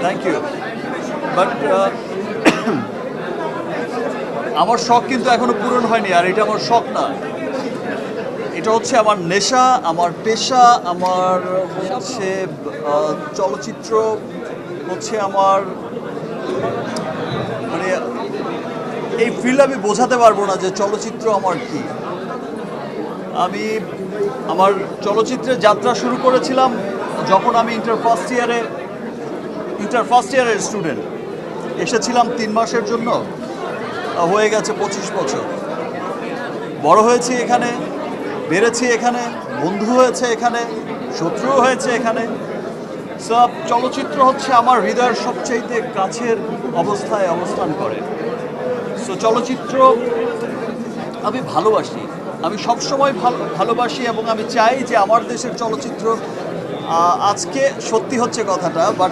Thank you but আমার শখ কিন্তু এখনো পূরণ হয়নি, আর এটা আমার শখ না, এটা হচ্ছে আমার নেশা, আমার পেশা, আমার হচ্ছে চলচ্চিত্র হচ্ছে আমার, মানে এই ফিল্ড আমি বোঝাতে পারবো না যে চলচ্চিত্র আমার কি। আমি আমার চলচ্চিত্রের যাত্রা শুরু করেছিলাম যখন আমি ইন্টার ফার্স্ট ইয়ারের স্টুডেন্ট, এসেছিলাম 3 মাসের জন্য, হয়ে গেছে 25 বছর। বড় হয়েছি এখানে, বেড়েছি এখানে, বন্ধু হয়েছে এখানে, শত্রু হয়েছে এখানে। সব চলচ্চিত্র হচ্ছে আমার হৃদয়ের সবচাইতে কাছের অবস্থায় অবস্থান করে। সো চলচ্চিত্র আমি ভালোবাসি, আমি সবসময় ভালোবাসি, এবং আমি চাই যে আমার দেশের চলচ্চিত্র, আজকে সত্যি হচ্ছে কথাটা, বাট